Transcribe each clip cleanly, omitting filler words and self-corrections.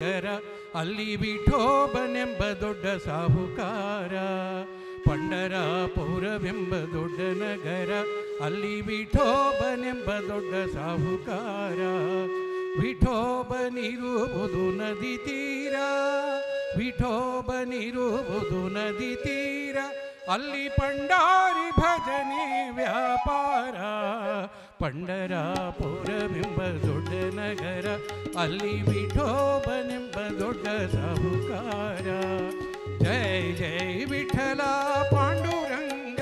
ಅಲ್ಲಿ ವಿಠೋಬನೆಂಬ ದೊಡ್ಡ ಸಾಹುಕಾರ, ಪಂಡರಾಪುರವೆಂಬ ದೊಡ್ಡ ನಗರ, ಅಲ್ಲಿ ವಿಠೋಬನೆಂಬ ದೊಡ್ಡ ಸಾಹುಕಾರ. ವಿಠೋಬನಿರುವುದು ನದಿ ತೀರ, ವಿಠೋಬನಿರುವುದು ನದಿ ತೀರ, ಅಲ್ಲಿ ಪಂಡಾರಿ ಭಜನೆ ವ್ಯಾಪಾರ. ಪಂಡರಾಪುರವೆಂಬ ದೊಡ್ಡ ನಗರ, ಅಲ್ಲಿ ವಿಠೋಬನೆಂಬ ದೊಡ್ಡ ಸಾಹುಕಾರ. ಜೈ ಜೈ ವಿಠಲ ಪಾಂಡುರಂಗ,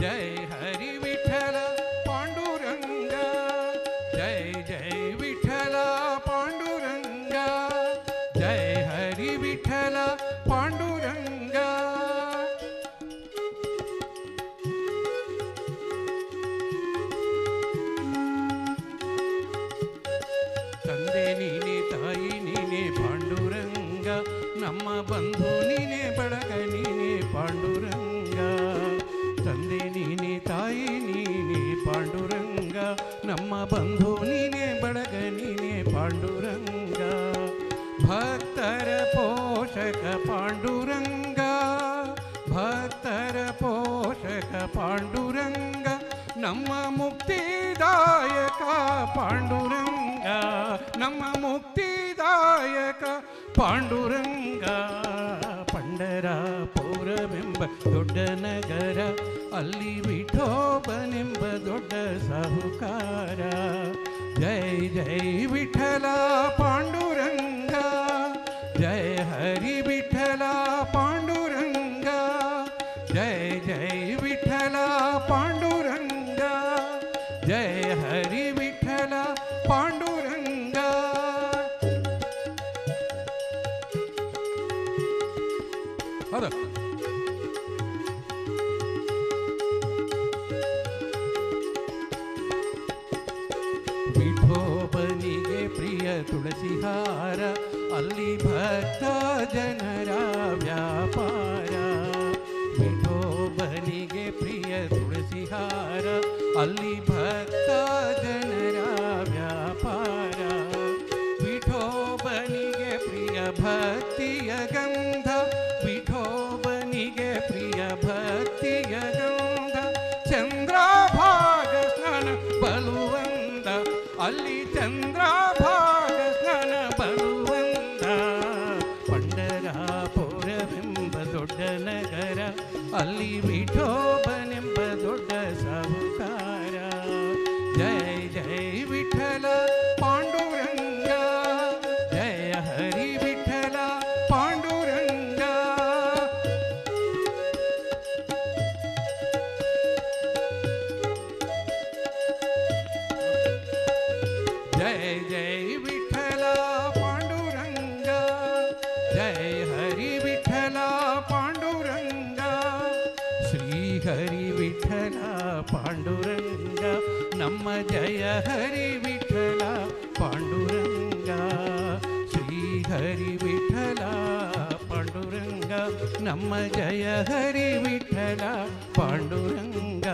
ಜೈ ಹರಿ ವಿಠಲ ಪಾಂಡುರಂಗ, ಜೈ ಜೈ ವಿಠಲ ಪಾಂಡುರಂಗ, ಜೈ ಹರಿ ವಿಠಲ ಪಾಂಡುರಂಗ. ತಂದೆ ನೀನೆ, ತಾಯಿ ನೀನೆ ಪಾಂಡುರಂಗ, ನಮ್ಮ ಬಂಧು ನೀನೆ, ಬಳಗ ನೀನೆ ಪಾಂಡುರಂಗ. ತಂದೆ ನೀನೆ, ತಾಯಿ ನೀನೆ ಪಾಂಡುರಂಗ, ನಮ್ಮ ಬಂಧು ನೀನೆ, ಬಳಗ ನೀನೆ ಪಾಂಡುರಂಗ. ಭಕ್ತರ ಪೋಷಕ ಪಾಂಡುರಂಗ, ಭಕ್ತರ ಪೋಷಕ ಪಾಂಡುರಂಗ, ನಮ್ಮ ಮುಕ್ತಿದಾಯಕ ಪಾಂಡುರಂಗ, ನಮ್ಮ ಮುಕ್ತಿದಾಯಕ ಪಾಂಡುರಂಗ. ಪಂಡರಾಪುರವೆಂಬ ದೊಡ್ಡ ನಗರ, ಅಲ್ಲಿ ವಿಠೋಬನೆಂಬ ದೊಡ್ಡ ಸಾಹುಕಾರ. ಜೈ ಜೈ ವಿಠಲ ಪಾಂಡುರಂಗ, ಜೈ ಹರಿ ವಿಠಲ ಪಾಂಡುರಂಗ, ಜೈ ಜೈ ವಿಠಲ ಪಾಂಡುರಂಗ, ಜೈ ಹರಿ ವಿಠಲ ಪಾಂಡುರಂಗ. ಹೌದಾ? ವಿಠೋಬನಿಗೆ ಪ್ರಿಯ ತುಳಸಿಹಾರ, ಅಲ್ಲಿ ಭಕ್ತ ಜನರ ವ್ಯಾಪಾರ. ವಿಠೋಬನಿಗೆ ಪ್ರಿಯ ತುಳಸಿಹಾರ, ಅಲ್ಲಿ ಭಕ್ತ ಜನರ ವ್ಯಾಪಾರ. ವಿಠೋಬನಿಗೆ ಪ್ರಿಯ ಭಕ್ತಿಯ ಗಂಧ, ವಿಠೋಬನಿಗೆ ಪ್ರಿಯ ಭಕ್ತಿಯ ಗಂಧ. ಚಂದ್ರಭಾಗ ಸ್ನಾನ ಬಲುವಂದ, ಅಲ್ಲಿ ಚಂದ್ರಭಾಗ ಸ್ನಾನ ಬಲುವಂದ. ಪಂಡರಾಪುರವೆಂಬ ದೊಡ್ಡ ನಗರ, ಅಲ್ಲಿ ವಿಠೋಬನೆಂಬ ದೊಡ್ಡ ಸಾಹುಕಾರ. ಜೈ ಜೈ ವಿಠಲ ಪಾಂಡುರಂಗ, ಜಯ ಹರಿ ವಿಠಲ ಪಾಂಡುರಂಗ. ಜೈ ಜೈ ವಿಠಲ ಪಾಂಡುರಂಗ, ಜೈ ಹರಿ ವಿಠಲ ಪಾಂಡುರಂಗ. ಶ್ರೀ ಹರಿ ವಿಠಲ ಪಾಂಡುರಂಗ, ನಮ್ಮ ಜಯ ಹರಿ ವಿಠಲ ಪಾಂಡುರಂಗ. ಶ್ರೀ ಹರಿ ವಿಠಲ ಪಾಂಡುರಂಗ, ನಮ್ಮ ಜಯ ಹರಿ ವಿಠಲ ಪಾಂಡುರಂಗ.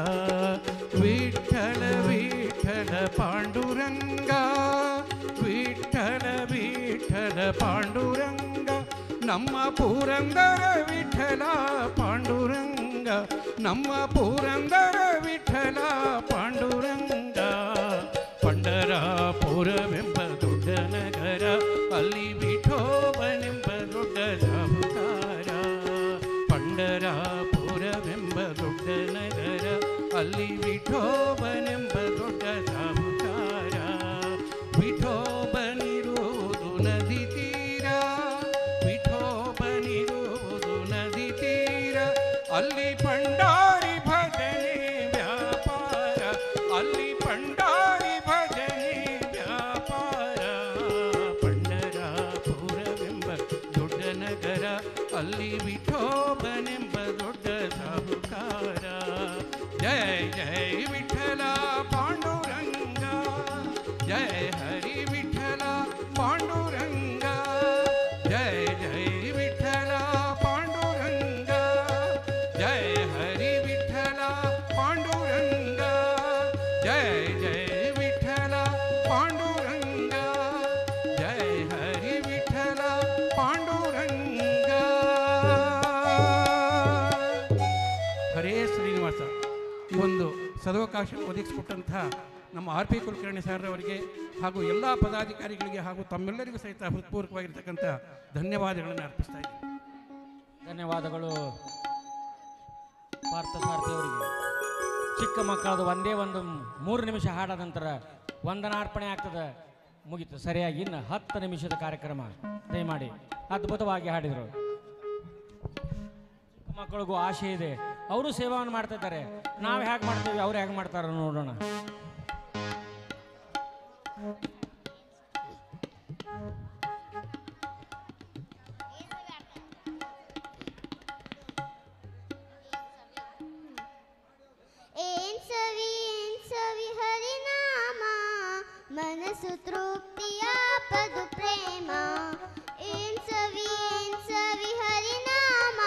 ವಿಠಲ ವಿಠಲ ಪಾಂಡುರಂಗ, ವಿಠಲ ವಿಠಲ ಪಾಂಡುರಂಗ, ನಮ್ಮ ಪುರಂದರ ವಿಠಲ ಪಾಂಡುರಂಗ, ನಮ್ಮ ಪುರಂದರ ವಿಠಲ ಪಾಂಡುರಂಗ. ಪಂಡರಾಪುರವೆಂಬ ದೊಡ್ಡ ನಗರ, ಅಲ್ಲಿ ವಿಠೋಬನೆಂಬ ದೊಡ್ಡ ಸಾಹುಕಾರ. ಪಂಡರಾಪುರವೆಂಬ ದೊಡ್ಡ ನಗರ, ಅಲ್ಲಿ ವಿಠೋಬನೆಂಬ ದೊಡ್ಡ ಸಾಹುಕಾರ. ವಿಠೋಬನಿರುವುದು ನದಿ ತೀರ, ವಿಠೋಬನಿರುವುದು ನದಿ ತೀರ, ಅಲ್ಲಿ ಪಂಡಾರಿ ಭಜನೆ ವ್ಯಾಪಾರ, ಅಲ್ಲಿ ಪಂಡಾರಿ ಭಜನೆ ವ್ಯಾಪಾರ. ಪಂಡರಾಪುರವೆಂಬ ದೊಡ್ಡ ನಗರ, ಅಲ್ಲಿ ವಿಠೋಬನೆಂಬ ದೊಡ್ಡ ಸಾಹುಕಾರ. ಜೈ ಜೈ ವಿಠಲ ಪಾಂಡುರಂಗ, ಜೈ ಹರಿ ವಿಠಲ ಪಾಂಡುರಂಗ, ಜೈ ಜೈ ವಿಠಲ ಪಾಂಡುರಂಗ, ಜೈ ಹರಿ ವಿಠಲ ಪಾಂಡುರಂಗ, ಜೈ ಜೈ ವಿಠಲ ಪಾಂಡುರಂಗ, ಜೈ ಹರಿ ವಿಠಲ ಸದವಕಾಶ ಒದಗಿಸಿಕೊಟ್ಟಂಥ ನಮ್ಮ ಆರ್ ಪಿ ಕುಲಕರ್ಣಿ ಸರ್ ಅವರಿಗೆ ಹಾಗೂ ಎಲ್ಲ ಪದಾಧಿಕಾರಿಗಳಿಗೆ ಹಾಗೂ ತಮ್ಮೆಲ್ಲರಿಗೂ ಸಹಿತ ಹೃತ್ಪೂರ್ವಕವಾಗಿರ್ತಕ್ಕಂಥ ಧನ್ಯವಾದಗಳನ್ನು ಅರ್ಪಿಸ್ತಾ ಇದ್ದೀನಿ. ಧನ್ಯವಾದಗಳು ಪಾರ್ಥಸಾರಥಿ ಅವರಿಗೆ. ಚಿಕ್ಕ ಮಕ್ಕಳದು ಒಂದೇ ಒಂದು 3 ನಿಮಿಷ ಹಾಡಾದ ನಂತರ ವಂದನಾರ್ಪಣೆ ಆಗ್ತದೆ, ಮುಗೀತು. ಸರಿಯಾಗಿ ಇನ್ನು 10 ನಿಮಿಷದ ಕಾರ್ಯಕ್ರಮ ದಯಮಾಡಿ. ಅದ್ಭುತವಾಗಿ ಹಾಡಿದರು. ಚಿಕ್ಕ ಮಕ್ಕಳಿಗೂ ಆಸೆ ಇದೆ, ಅವರು ಸೇವೆಯನ್ನು ಮಾಡ್ತಾ ಇದ್ದಾರೆ. ನಾವು ಹೇಗೆ ಮಾಡ್ತೀವಿ, ಅವ್ರು ಹೇಗೆ ಮಾಡ್ತಾರ ನೋಡೋಣ. ಮನಸ್ಸು ತೃಪ್ತಿಯ ಪದು ಪ್ರೇಮ. ಏನ್ ಸವಿ ಹರಿನಾಮ,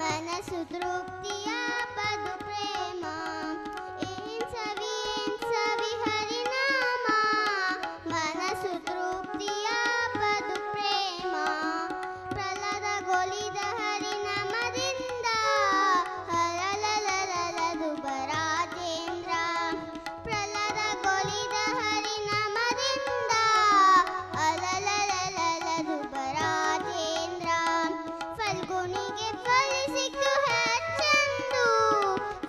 ಮನಸ್ಸು ತೃಪ್ತಿಯ ಪದು ಪ್ರೇಮ. ಏನ್ ಸವಿ ಹರಿನಾಮ, ಮನಸ್ಸು ತೃಪ್ತಿಯ ಪದು ಪ್ರೇಮ. ಪ್ರಹ್ಲಾದಗೊಲಿದ ಹರಿನಾಮದಿಂದ ಹರಲಲಲಲದು ಬರಾಜೇಂದ್ರ. ಪ್ರಹ್ಲಾದಗೊಲಿದ ಹರಿನಾಮದಿಂದ ಅಲಲಲಲಲದು ಬರಾಜೇಂದ್ರ. ಫಲ್ಗುಣಿಗೆ ಫಲಿಸಿತು ಹೆಚ್ಚಂದು,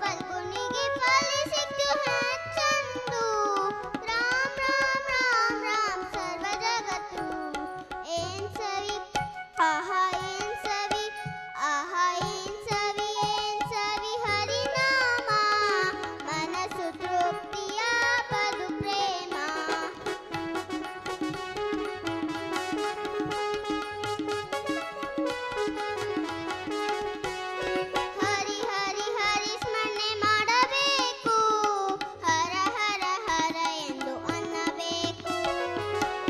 ಫಲ್ಗುಣಿಗೆ ಫಲಿಸಿತು ಹೆಚ್ಚಂದು. ರಾಮ್ ರಾಮ್ ರಾಮ್ ರಾಮ್ ಸರ್ವ ಜಗತ್ತು. ಏನ್ ಸವಿ ಆಹಾ ಏನ್ ಸವಿ, ಆಹಾ ಏನ್ ಸವಿ, ಏನ್ ಸವಿ ಹರಿನಾಮ, ಮನಸ್ಸು ತೃಪ್ತಿಯ ಪದು ಪ್ರೇಮ. ಹರಿ ಹರಿ ಹರಿ ಸ್ಮರಣೆ ಮಾಡಬೇಕು, ಹರ ಹರ ಹರ ಎಂದು ಅನ್ನಬೇಕು.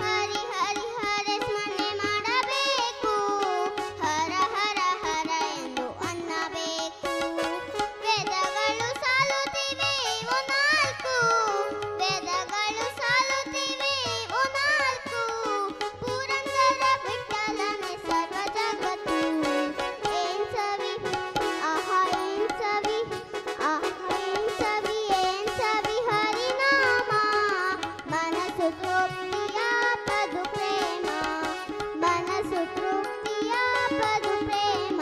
ಹರಿ ಹರಿ ಹರ ಸ್ಮರಣೆ ಮಾಡಬೇಕು, ಹರ ಹರ ಹರ ಎಂದು ಅನ್ನಬೇಕು. ವೇದಗಳು ಸಾಲುತ್ತಿವೆ ಇವು ನಾಲ್ಕು, ವೇದಗಳು ಸಾಲುತ್ತಿವೆ ಇವು ನಾಲ್ಕು. ಪುರಂದರ ವಿಠ್ಠಲನೇ ಸರ್ವ ಜಗತ್ತು. ಏನ್ ಸವಿ ಆಹಾ ಏನ್ ಸವಿ, ಆಹಾ ಏನ್ ಸವಿ, ಏನ್ ಸವಿ ಹರಿನಾಮ, ಮನಸ್ಸು ತೃಪ್ತಿಯ ಪದು ಪ್ರೇಮ. ಮನಸ್ಸು ತೃಪ್ತಿಯ ಪದು ಪ್ರೇಮ,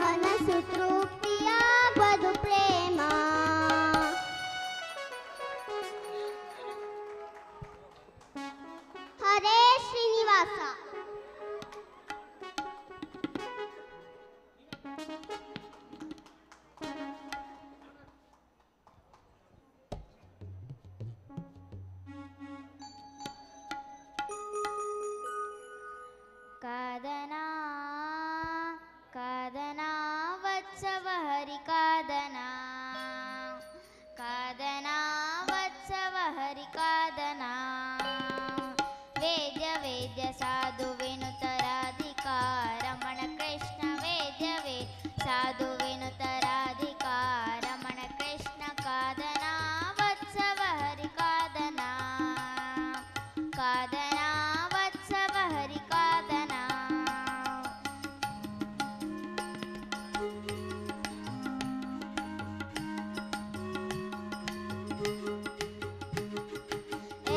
ಮನಸ್ಸು ತೃಪ್ತಿಯ ಪದು ಪ್ರೇಮ. ಹರೇ ಶ್ರೀನಿವಾಸ. ಕಾದನಾ ಕಾದನಾ ವತ್ಸವ ಹರಿ ಕಾದನಾ, ಕಾದನಾ ವತ್ಸವ ಹರಿ ಕಾದನಾ. ವೇದ್ಯ ವೇದ್ಯ ಸಾಧು ವಿನುತರಾಧಿಕಾ ರಮಣ ಕೃಷ್ಣ. ವೇದ್ಯ ಸಾಧು ವಿನುತರಾಧಿಕಾ ರಮಣ ಕೃಷ್ಣ. ಕಾದನಾ ವತ್ಸವ ಹರಿ ಕಾದನಾ, ಕಾದನಾ ವತ್ಸವ ಹರಿ ಕಾದನಾ.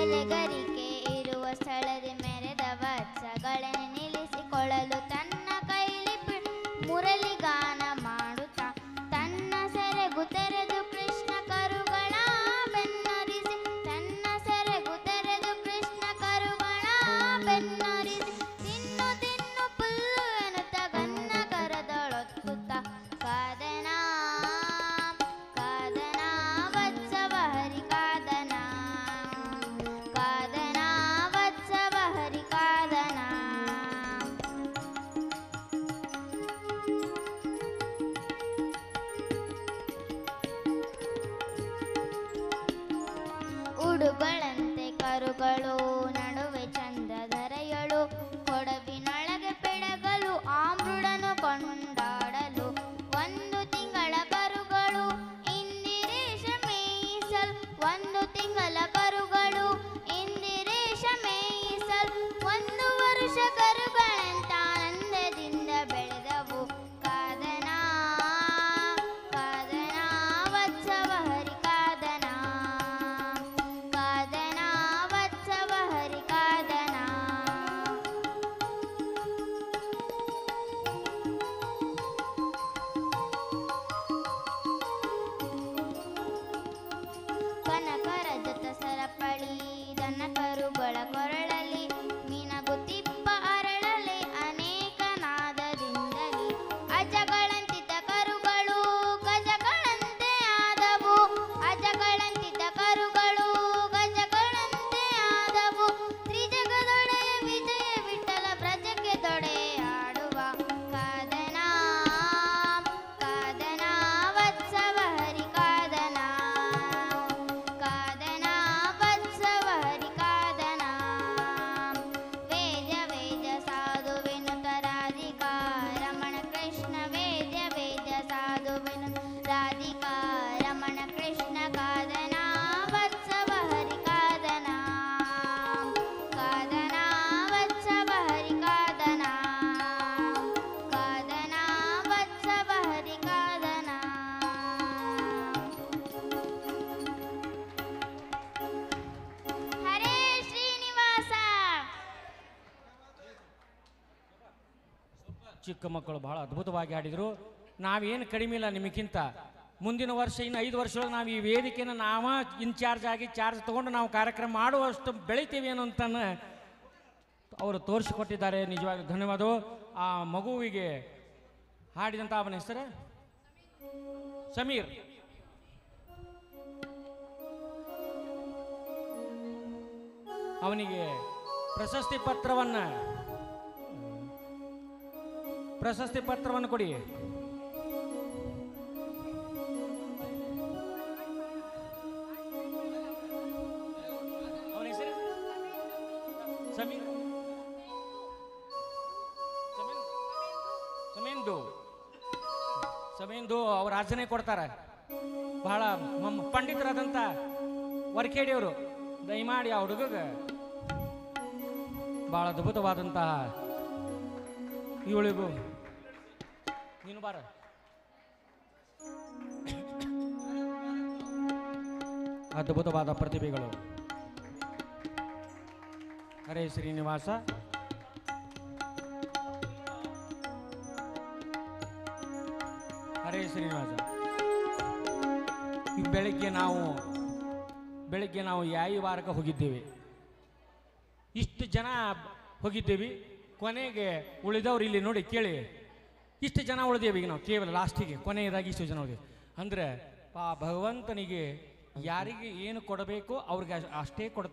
ಎಲೆಗರಿಕೆ ಇರುವ ಸ್ಥಳದ ಮೆರೆದ ವತ್ಸಗಳನ್ನು ನಿಲ್ಲಿಸಿಕೊಳ್ಳಲು ತನ್ನ ಕೈಲಿ ಮುರಳಿಗಾನ ಮಾಡುತ್ತಾ ತನ್ನ ಸೆರಗು ತೆರೆದು ಕೃಷ್ಣ ಕರುಗಳ ಬೆನ್ನರಿಸಿ, ತನ್ನ ಸೆರಗು ತೆರೆದು ಕೃಷ್ಣ ಕರುಗಳ ಬೆನ್ನರಿಸಿ. ತಿನ್ನು ತಿನ್ನು ಪುಲ್ಲು ಎನ್ನುತ್ತ ಗನ್ನ ಕರದೊಳೊತ್ತುತ್ತ. ಕಾದನಾ ಕಾದನಾ ವತ್ಸವ ಹರಿ ಕಾದನಾ, ಕಾದನಾ ವತ್ಸವ ಹರಿ ಕಾದನಾ. ಉಡುಗಳಂತೆ ಕರುಗಳು ನಡುವೆ ಚಂದ್ರಧರೆಯಳು, ಕೊಡವಿನೊಳಗೆ ಪೆಡಗಲು ಆಮೃಡನು ಕೊಂಡಾಡಲು. ಒಂದು ತಿಂಗಳ ಕರುಗಳು ಇಂದಿರೇಶ ಮೇಯಿಸಲ್, ಒಂದು ತಿಂಗಳ ಕರುಗಳು ಇಂದಿರೇಶ ಮೇಯಿಸಲ್. 1 ವರುಷ ಕರುಗಳಂತ ಆನಂದದಿಂದ ಬೆಳೆದವು. ಕಾದನಾ ಕಾದನಾ ವತ್ಸವ ಹರಿ ಚಿಕ್ಕ ಮಕ್ಕಳು ಬಹಳ ಅದ್ಭುತವಾಗಿ ಹಾಡಿದರು. ನಾವೇನು ಕಡಿಮೆ ಇಲ್ಲ ನಿಮಗಿಂತ. ಮುಂದಿನ ವರ್ಷ ಇನ್ನು 5 ವರ್ಷದೊಳಗೆ ನಾವು ಈ ವೇದಿಕೆಯನ್ನು ಇನ್ಚಾರ್ಜ್ ಆಗಿ ಚಾರ್ಜ್ ತೊಗೊಂಡು ನಾವು ಕಾರ್ಯಕ್ರಮ ಮಾಡುವಷ್ಟು ಬೆಳಿತೀವಿ ಅನ್ನೋ ಅಂತನ ಅವರು ತೋರಿಸಿಕೊಟ್ಟಿದ್ದಾರೆ. ನಿಜವಾಗಿ ಧನ್ಯವಾದವು. ಆ ಮಗುವಿಗೆ ಹಾಡಿದಂಥ ಅವನ ಹೆಸರು ಸಮೀರ್. ಅವನಿಗೆ ಪ್ರಶಸ್ತಿ ಪತ್ರವನ್ನು ಕೊಡಿ. ಅವನ ಹೆಸರು ಸಮೇಂದು ಅವ್ರ ರಾಜನೇ ಕೊಡ್ತಾರೆ. ಬಹಳ ಪಂಡಿತರಾದಂಥ ವರ್ಕೇಡಿಯವರು ದಯಮಾಡಿ ಆ ಹುಡುಗಗ ಬಹಳ ಅದ್ಭುತವಾದಂತಹ ಇವಳಿಗೂ ನೀನು ಬಾರ ಅದ್ಭುತವಾದ ಪ್ರತಿಭೆಗಳು. ಹರೇ ಶ್ರೀನಿವಾಸ. ಹರೇ ಶ್ರೀನಿವಾಸ. ಬೆಳಗ್ಗೆ ನಾವು ಯಾಯಿ ವಾರಕ್ಕೆ ಹೋಗಿದ್ದೇವೆ. ಇಷ್ಟು ಜನ ಹೋಗಿದ್ದೇವೆ. ಕೊನೆಗೆ ಉಳಿದವ್ರು ಇಲ್ಲಿ ನೋಡಿ ಕೇಳಿ, ಇಷ್ಟು ಜನ ಉಳಿದೇವೆ. ಈಗ ನಾವು ಕೇವಲ ಲಾಸ್ಟಿಗೆ ಕೊನೆಯದಾಗಿ ಇಷ್ಟು ಜನ ಉಳಿದೇವೆ ಅಂದರೆ ಭಗವಂತನಿಗೆ ಯಾರಿಗೆ ಏನು ಕೊಡಬೇಕು ಅವ್ರಿಗೆ ಅಷ್ಟೇ